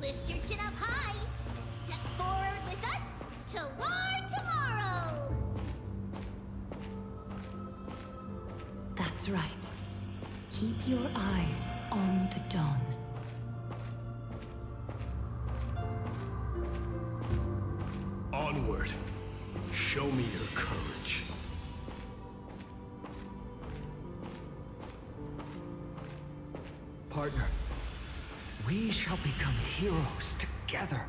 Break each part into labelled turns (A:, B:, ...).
A: Lift your chin up high. Step forward with us toward tomorrow.
B: That's right. Keep your eyes on the dawn.
C: Onward. Show me your courage.
D: Partner, we shall become heroes together.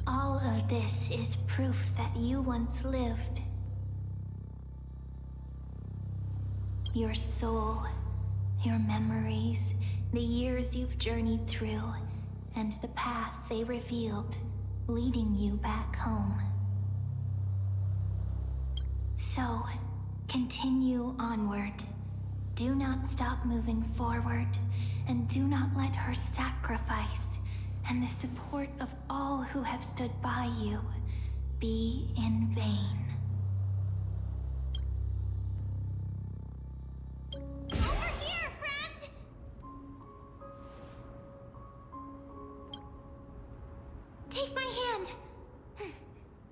A: All of this is proof that you once lived. Your soul, your memories, the years you've journeyed through, and the path they revealed, leading you back home. So, continue onward. Do not stop moving forward, and do not let her sacrifice and the support of all who have stood by you be in vain. Over here, friend! Take my hand.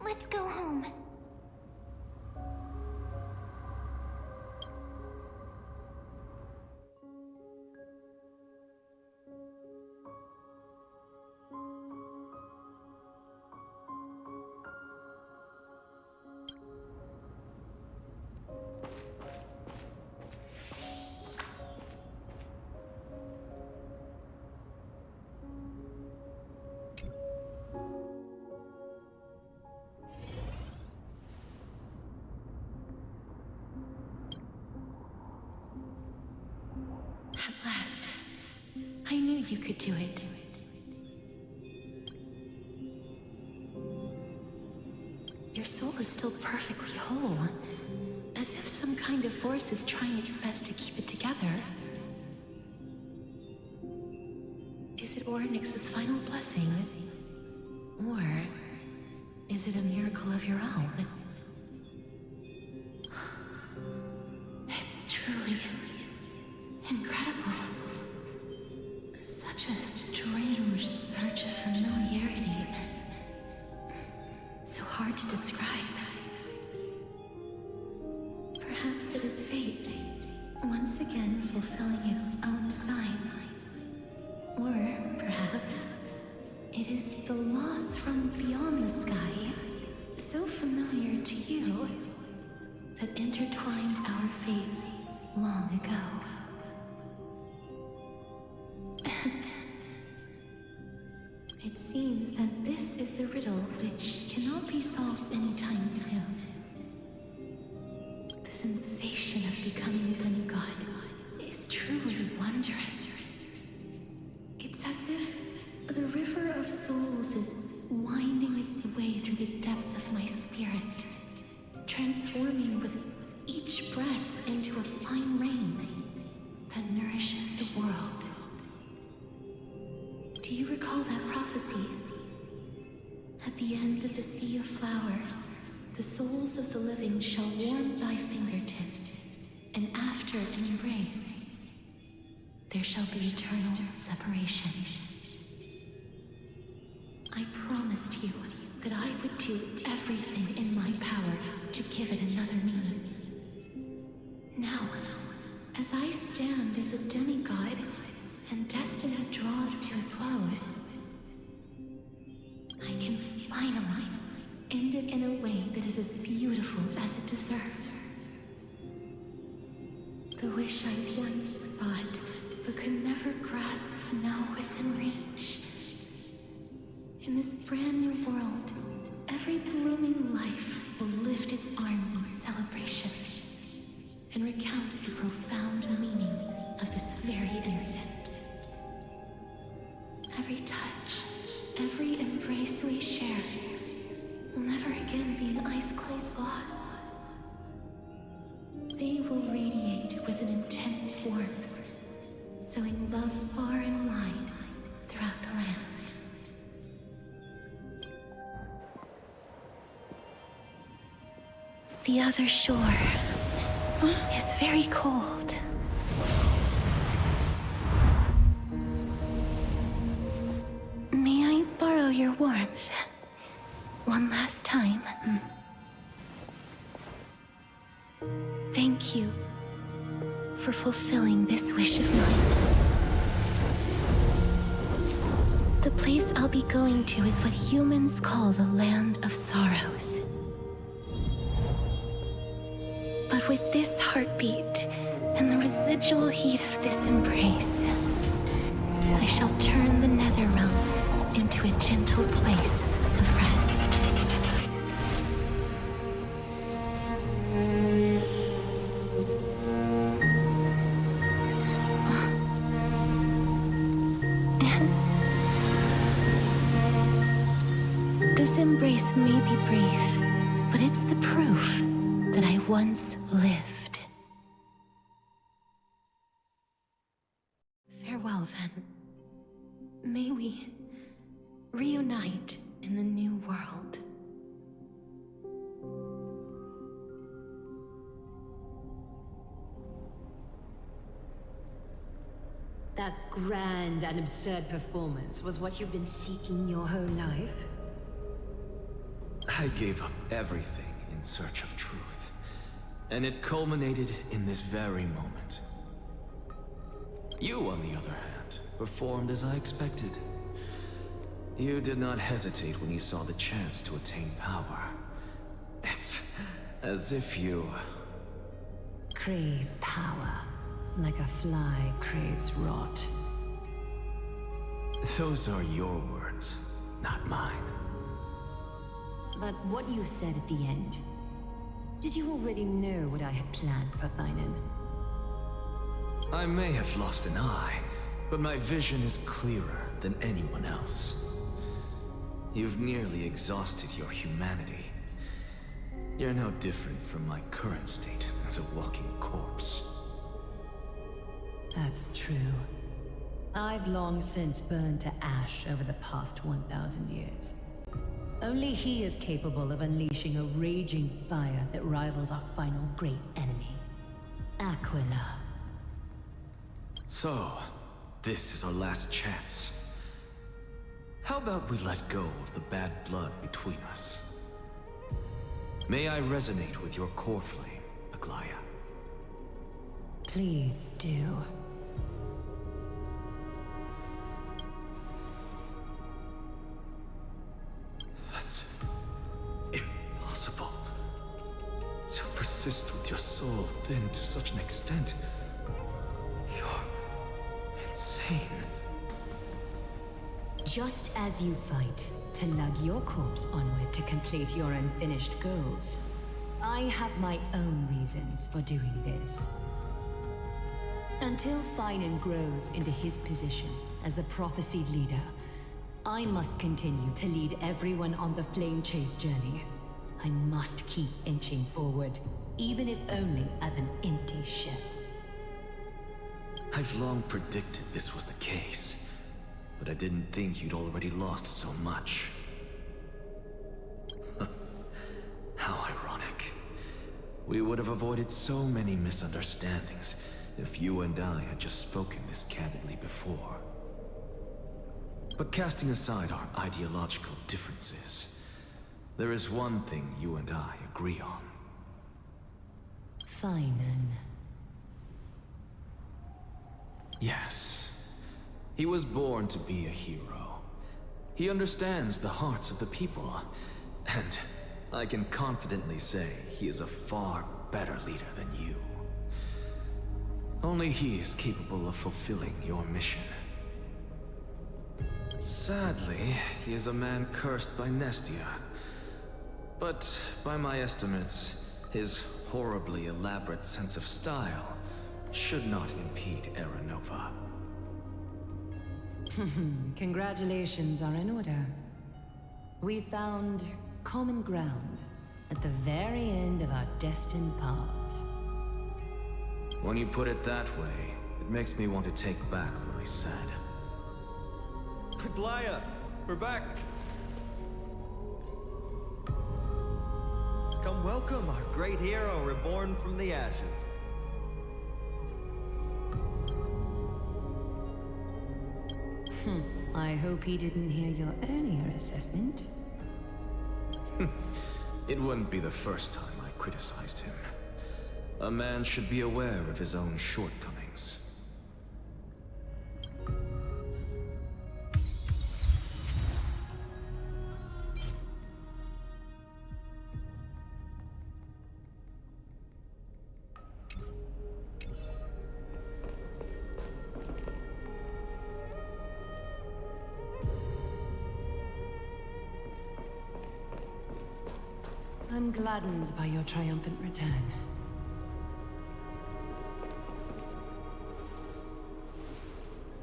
A: Let's go home.
B: At last. I knew you could do it. Your soul is still perfectly whole. As if some kind of force is trying its best to keep it together. Is it Ornyx's final blessing? Or is it a miracle of your own? It's truly incredible. Such a strange surge of familiarity. familiarity. So hard to describe. Perhaps it is fate, once again fulfilling its own design. Or perhaps it is the laws from beyond the sky, so familiar to you, that intertwined our fates long ago. It seems that this is the riddle which cannot be solved anytime soon. The sensation of becoming a demigod is truly wondrous. It's as if the river of souls is winding its way through the depths of my spirit, transforming with each breath into a fine rain that nourishes the world. Do you recall that prophecy? At the end of the sea of flowers, the souls of the living shall warm thy fingertips, and after an embrace, there shall be eternal separation. I promised you that I would do everything in my power to give it another meaning. Now, as I stand as a demigod, and destiny draws to a close, I can finally end it in a way that is as beautiful as it deserves. The wish I once sought, but could never grasp, is now within reach. In this brand new world, every blooming life will lift its arms in celebration and recount the profound meaning of this very instant. Every touch, every embrace we share will never again be an ice-cold loss. They will radiate with an intense warmth, sowing love far and wide throughout the land. The other shore is very cold. May I borrow your warmth one last time? Thank you for fulfilling this wish of mine. The place I'll be going to is what humans call the Land of Sorrows. But with this heartbeat and the residual heat of this embrace, I shall turn the nether realm into a gentle place of rest. This embrace may be brief, but it's the proof that I once lived. Farewell, then. May we reunite in the new world.
E: That grand and absurd performance was what you've been seeking your whole life?
D: I gave up everything in search of truth, and it culminated in this very moment. You, on the other hand, performed as I expected. You did not hesitate when you saw the chance to attain power. It's as if you...
E: Crave power, like a fly craves rot.
D: Those are your words, not mine.
E: But what you said at the end, did you already know what I had planned for Thynan?
D: I may have lost an eye, but my vision is clearer than anyone else. You've nearly exhausted your humanity. You're no different from my current state as a walking corpse.
E: That's true. I've long since burned to ash over the past 1,000 years. Only he is capable of unleashing a raging fire that rivals our final great enemy, Aquila.
D: So, this is our last chance. How about we let go of the bad blood between us? May I resonate with your core flame, Aglaya?
E: Please do.
D: That's impossible. To persist with your soul thinned to such an extent. You're insane.
E: Just as you fight to lug your corpse onward to complete your unfinished goals, I have my own reasons for doing this. Until Finan grows into his position as the prophesied leader, I must continue to lead everyone on the flame chase journey. I must keep inching forward, even if only as an empty ship.
D: I've long predicted this was the case, but I didn't think you'd already lost so much. How ironic. We would have avoided so many misunderstandings if you and I had just spoken this candidly before. But casting aside our ideological differences, there is one thing you and I agree on.
E: Finan.
D: Yes. He was born to be a hero. He understands the hearts of the people, and I can confidently say he is a far better leader than you. Only he is capable of fulfilling your mission. Sadly, he is a man cursed by Nestia. But by my estimates, his horribly elaborate sense of style should not impede Aranova.
E: Congratulations are in order. We found common ground at the very end of our destined paths.
D: When you put it that way, it makes me want to take back what I said.
F: Aglaya, we're back. Come welcome our great hero reborn from the ashes.
E: I hope he didn't hear your earlier assessment.
D: It wouldn't be the first time I criticized him. A man should be aware of his own shortcomings.
E: I'm gladdened by your triumphant return.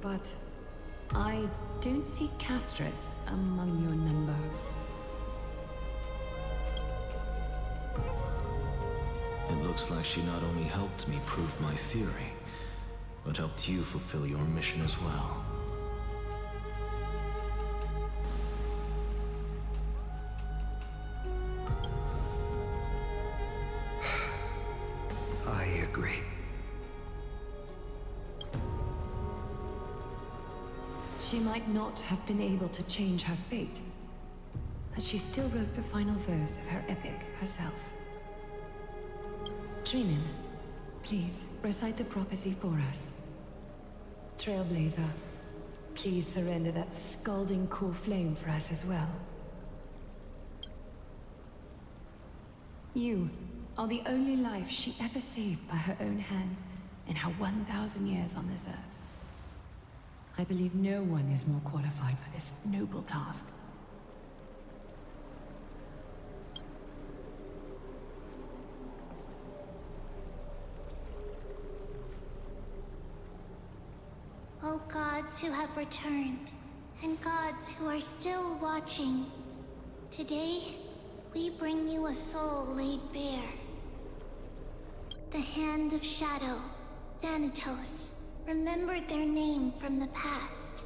E: But I don't see Castris among your number.
D: It looks like she not only helped me prove my theory, but helped you fulfill your mission as well.
C: I agree.
E: She might not have been able to change her fate, but she still wrote the final verse of her epic herself. Trinin, please recite the prophecy for us. Trailblazer, please surrender that scalding core flame for us as well. You are the only life she ever saved by her own hand in her 1,000 years on this earth. I believe no one is more qualified for this noble task.
A: O gods who have returned, and gods who are still watching, today we bring you a soul laid bare. The Hand of Shadow, Thanatos, remembered their name from the past.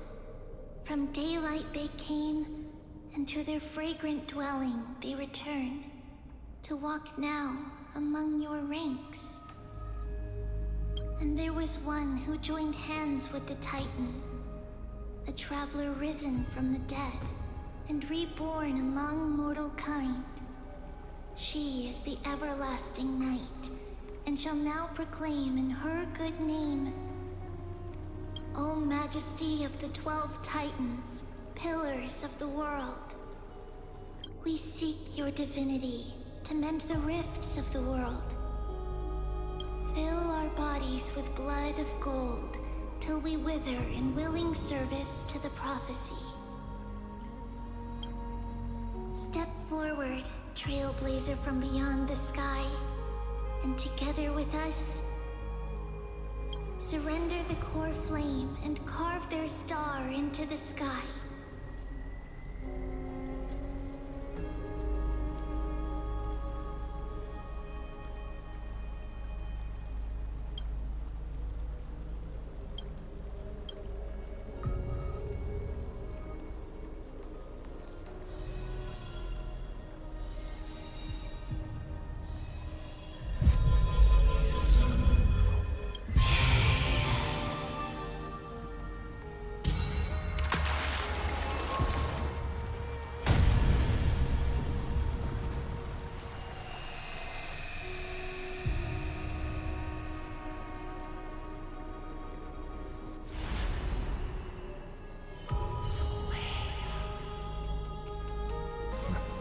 A: From daylight they came, and to their fragrant dwelling they return, to walk now among your ranks. And there was one who joined hands with the Titan, a traveler risen from the dead and reborn among mortal kind. She is the everlasting night, and shall now proclaim in her good name, O Majesty of the 12 Titans, pillars of the world, we seek your divinity to mend the rifts of the world. Fill our bodies with blood of gold till we wither in willing service to the prophecy. Step forward, Trailblazer from beyond the sky, and together with us, surrender the core flame and carve their star into the sky.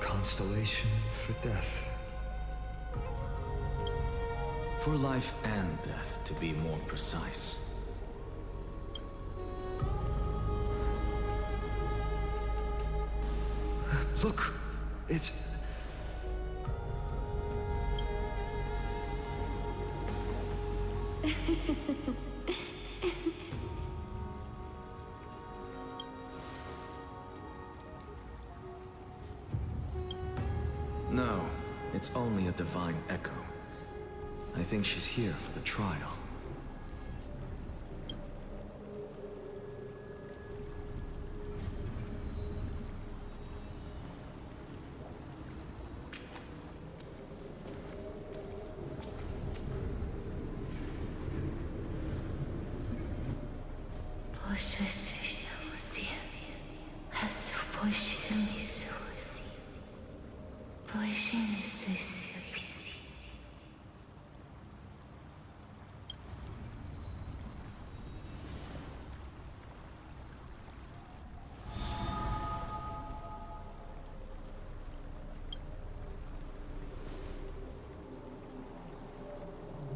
G: Constellation for death.
D: For life and death, to be more precise.
G: Look, it's...
D: No, it's only a divine echo. I think she's here for the trial.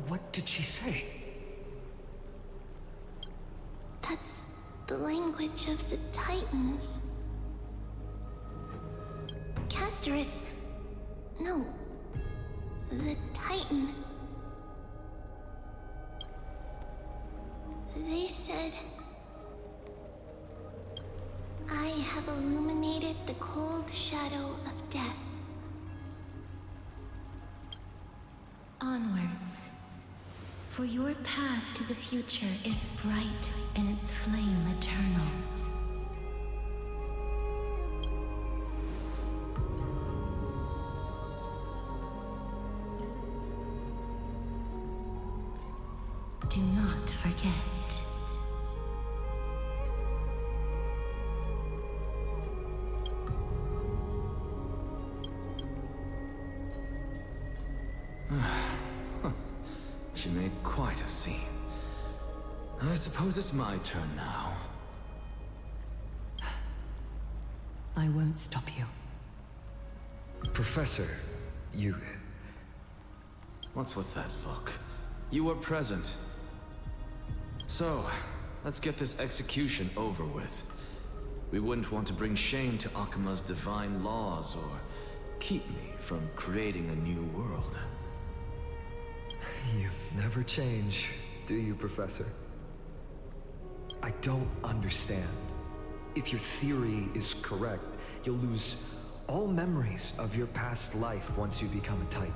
G: What did she say?
A: That's the language of the Titans. Castorus... No. The Titan. They said... I have illuminated the cold shadow of death.
B: Onwards. For your path to the future is bright and its flame eternal. Do not forget.
D: She made quite a scene. I suppose it's my turn now.
E: I won't stop you.
G: Professor, you...
D: What's with that look? You were present. So, let's get this execution over with. We wouldn't want to bring shame to Akuma's divine laws or keep me from creating a new world.
G: You never change, do you, Professor? I don't understand. If your theory is correct, you'll lose all memories of your past life once you become a Titan.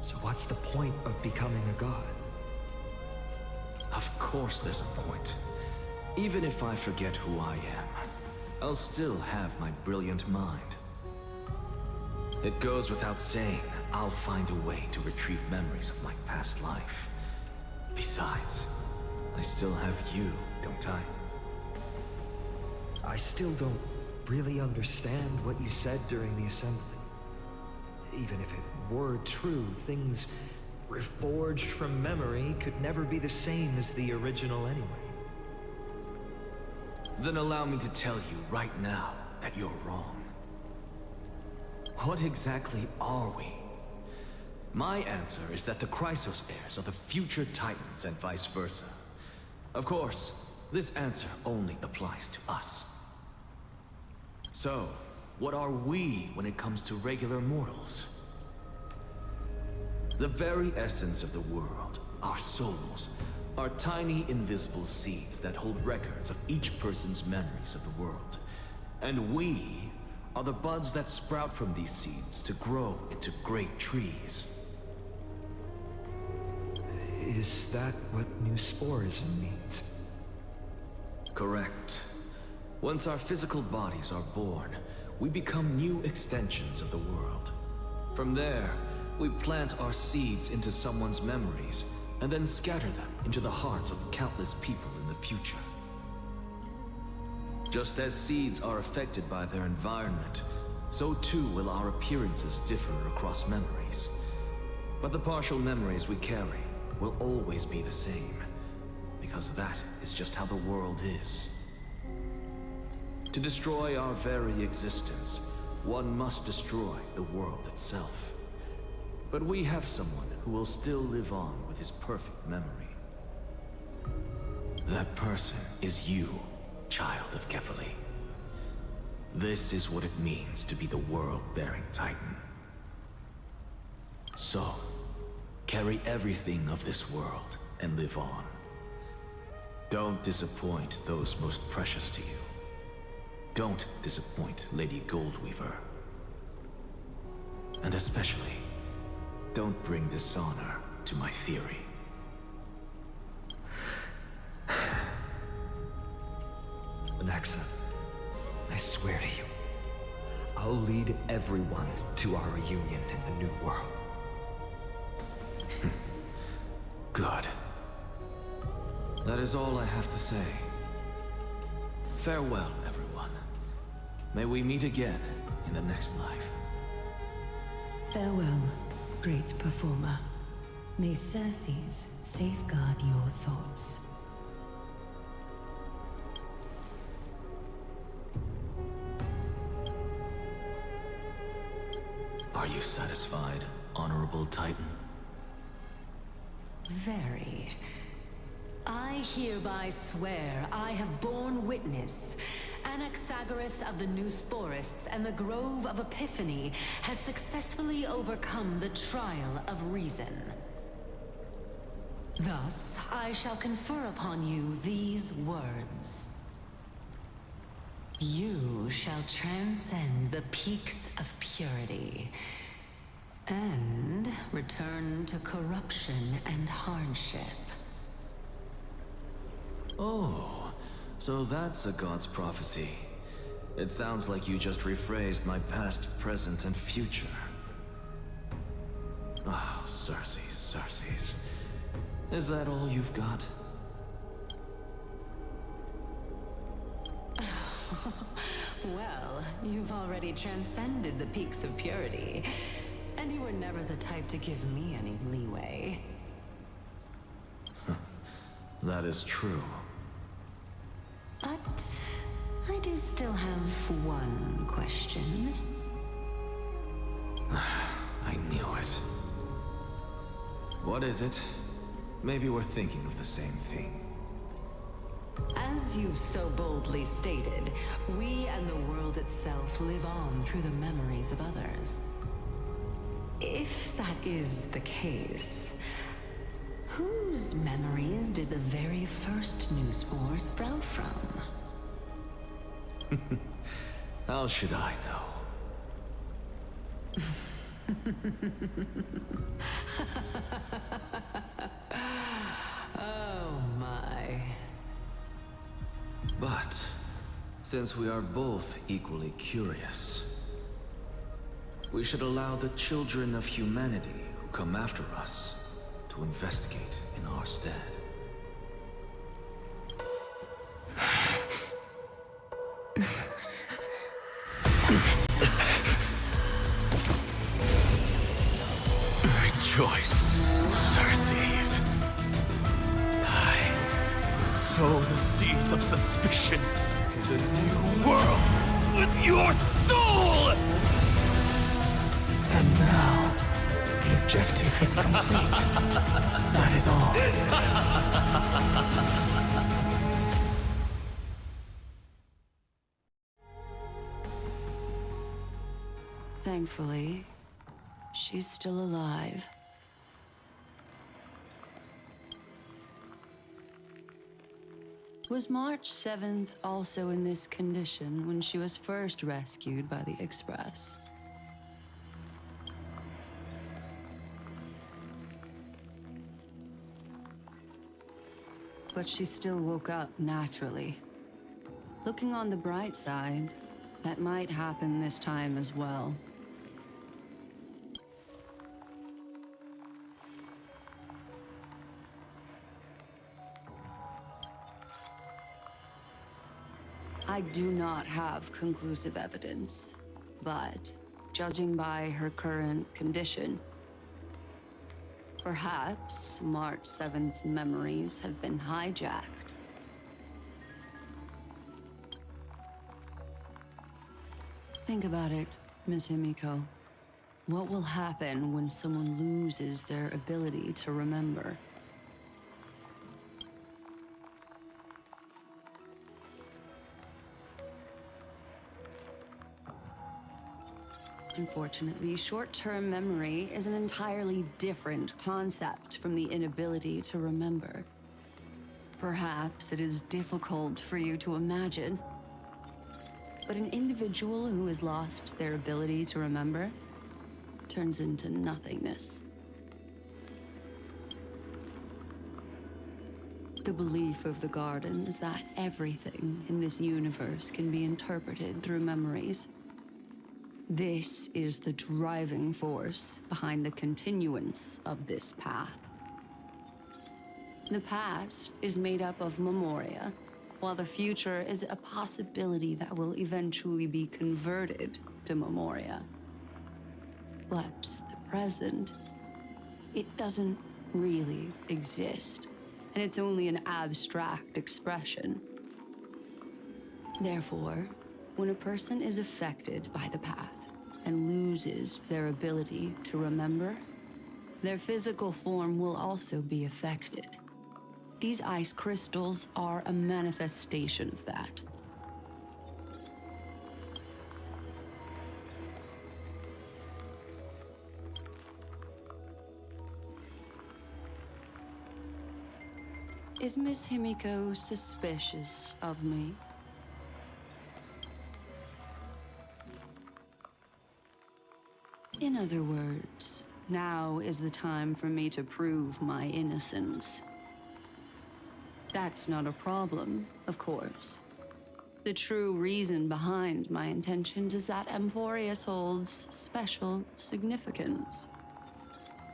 G: So what's the point of becoming a god?
D: Of course there's a point. Even if I forget who I am, I'll still have my brilliant mind. It goes without saying, I'll find a way to retrieve memories of my past life. Besides, I still have you, don't I?
G: I still don't really understand what you said during the assembly. Even if it were true, things reforged from memory could never be the same as the original anyway.
D: Then allow me to tell you right now that you're wrong. What exactly are we? My answer is that the Chrysos heirs are the future Titans and vice versa. Of course, this answer only applies to us. So, what are we when it comes to regular mortals? The very essence of the world, our souls, are tiny invisible seeds that hold records of each person's memories of the world. And we are the buds that sprout from these seeds to grow into great trees.
G: Is that what new sporism means?
D: Correct. Once our physical bodies are born, we become new extensions of the world. From there, we plant our seeds into someone's memories, and then scatter them into the hearts of countless people in the future. Just as seeds are affected by their environment, so too will our appearances differ across memories. But the partial memories we carry will always be the same, because that is just how the world is. To destroy our very existence, one must destroy the world itself. But we have someone who will still live on with his perfect memory. That person is you, child of Kefali. This is what it means to be the world-bearing Titan. So, carry everything of this world and live on. Don't disappoint those most precious to you. Don't disappoint Lady Goldweaver. And especially, don't bring dishonor to my theory.
G: Anaxa, I swear to you, I'll lead everyone to our reunion in the new world.
D: Good. That is all I have to say. Farewell, everyone. May we meet again in the next life.
E: Farewell, great performer. May Circes safeguard your thoughts.
D: Are you satisfied, Honorable Titan?
H: Very. I hereby swear I have borne witness. Anaxagoras of the New Sporists and the Grove of Epiphany has successfully overcome the trial of reason. Thus, I shall confer upon you these words. You shall transcend the peaks of purity and return to corruption and hardship.
D: Oh, so that's a god's prophecy. It sounds like you just rephrased my past, present, and future. Oh, Circes. Is that all you've got?
H: Well, you've already transcended the peaks of purity, and you were never the type to give me any leeway.
D: That is true.
H: But I do still have one question.
D: I knew it. What is it? Maybe we're thinking of the same thing.
H: As you've so boldly stated, we and the world itself live on through the memories of others. If that is the case, whose memories did the very first new spore sprout from?
D: How should I know?
H: Oh my.
D: But, since we are both equally curious, we should allow the children of humanity who come after us to investigate in our stead.
C: choice, Circes. I sow the seeds of suspicion in the new world with your soul!
D: And now, the objective is complete. That is all.
H: Thankfully, she's still alive. Was March 7th also in this condition when she was first rescued by the Express? But she still woke up naturally. Looking on the bright side, that might happen this time as well. I do not have conclusive evidence, but judging by her current condition, perhaps March 7th's memories have been hijacked. Think about it, Miss Himiko. What will happen when someone loses their ability to remember? Unfortunately, short-term memory is an entirely different concept from the inability to remember. Perhaps it is difficult for you to imagine, but an individual who has lost their ability to remember turns into nothingness. The belief of the Garden is that everything in this universe can be interpreted through memories. This is the driving force behind the continuance of this path. The past is made up of memoria, while the future is a possibility that will eventually be converted to memoria. But the present, it doesn't really exist, and it's only an abstract expression. Therefore, when a person is affected by the path and loses their ability to remember, their physical form will also be affected. These ice crystals are a manifestation of that. Is Miss Himiko suspicious of me? In other words, now is the time for me to prove my innocence. That's not a problem, of course. The true reason behind my intentions is that amphoreus holds special significance.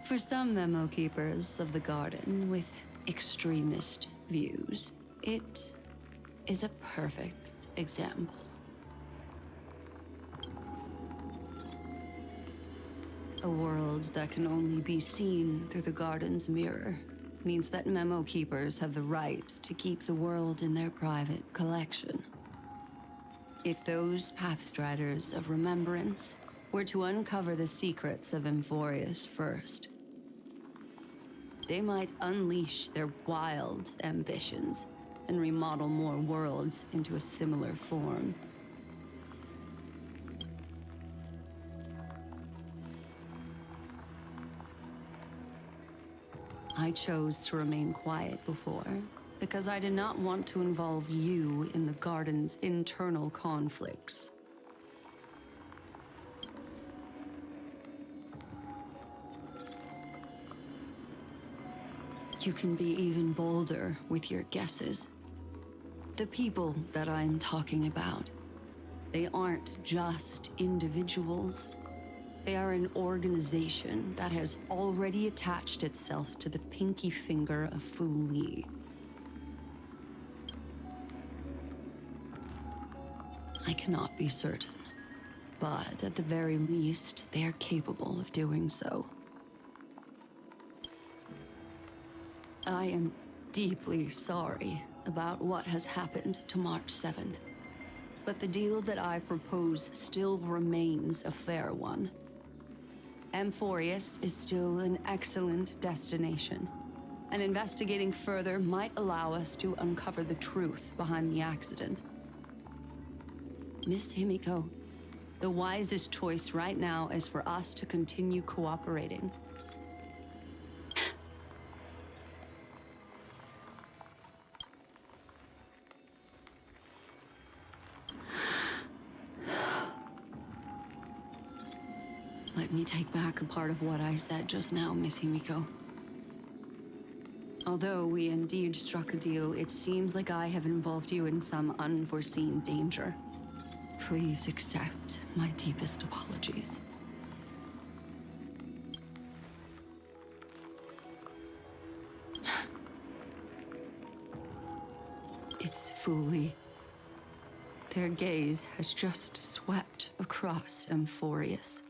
H: For some memo keepers of the Garden with extremist views, it is a perfect example. A world that can only be seen through the Garden's mirror means that memo keepers have the right to keep the world in their private collection. If those pathstriders of remembrance were to uncover the secrets of amphoreus first, they might unleash their wild ambitions and remodel more worlds into a similar form. I chose to remain quiet before, because I did not want to involve you in the Garden's internal conflicts. You can be even bolder with your guesses. The people that I'm talking about, they aren't just individuals. They are an organization that has already attached itself to the pinky finger of Fu Li. I cannot be certain, but at the very least, they are capable of doing so.
B: I am deeply sorry about what has happened to March 7th. But the deal that I propose still remains a fair one. Amphoreus is still an excellent destination, and investigating further might allow us to uncover the truth behind the accident. Miss Himiko, the wisest choice right now is for us to continue cooperating. Let me take back a part of what I said just now, Miss Himiko. Although we indeed struck a deal, it seems like I have involved you in some unforeseen danger. Please accept my deepest apologies. It's Fuli. Their gaze has just swept across Amphoreus.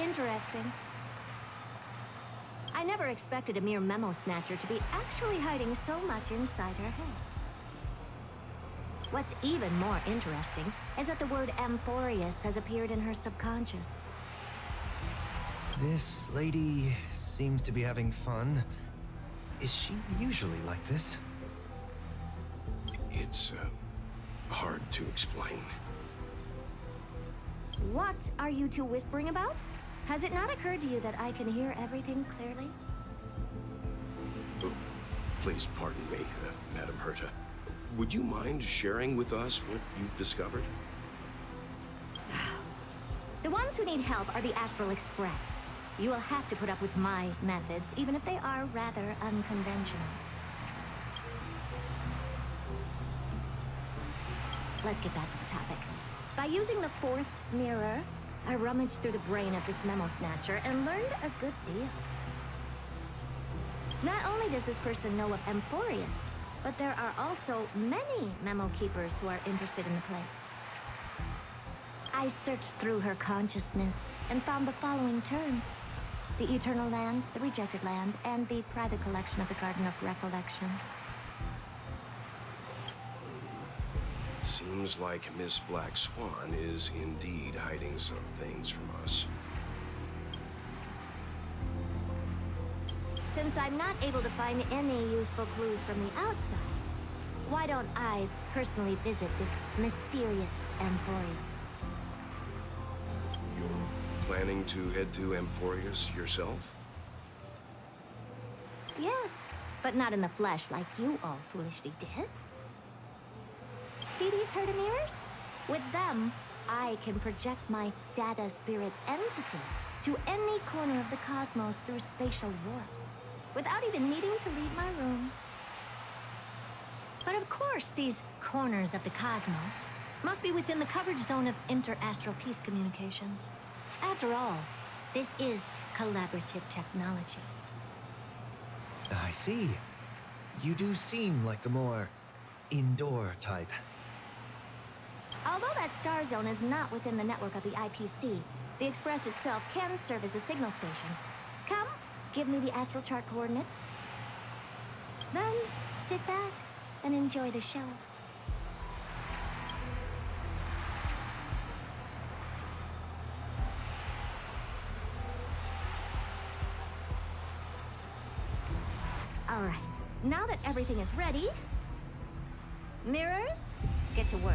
I: Interesting. I never expected a mere memo snatcher to be actually hiding so much inside her head. What's even more interesting is that the word amphoreus has appeared in her subconscious.
J: This lady seems to be having fun. Is she usually like this?
K: It's hard to explain.
I: What are you two whispering about? Has it not occurred to you that I can hear everything clearly?
K: Oh, please pardon me, Madam Herta. Would you mind sharing with us what you've discovered?
I: The ones who need help are the Astral Express. You will have to put up with my methods, even if they are rather unconventional. Let's get back to the topic. By using the fourth mirror, I rummaged through the brain of this memo snatcher and learned a good deal. Not only does this person know of Amphoreus, but there are also many memo keepers who are interested in the place. I searched through her consciousness and found the following terms: the Eternal Land, the Rejected Land, and the private collection of the Garden of Recollection.
K: It seems like Miss Black Swan is indeed hiding some things from us.
I: Since I'm not able to find any useful clues from the outside, why don't I personally visit this mysterious Amphoreus?
K: You're planning to head to Amphoreus yourself?
I: Yes, but not in the flesh like you all foolishly did. See these Herta mirrors? With them, I can project my data spirit entity to any corner of the cosmos through spatial warps, without even needing to leave my room. But of course, these corners of the cosmos must be within the coverage zone of inter-astral peace communications. After all, this is collaborative technology.
J: I see. You do seem like the more indoor type.
I: Although that star zone is not within the network of the IPC, the Express itself can serve as a signal station. Come, give me the astral chart coordinates. Then, sit back and enjoy the show. All right, now that everything is ready, mirrors, get to work.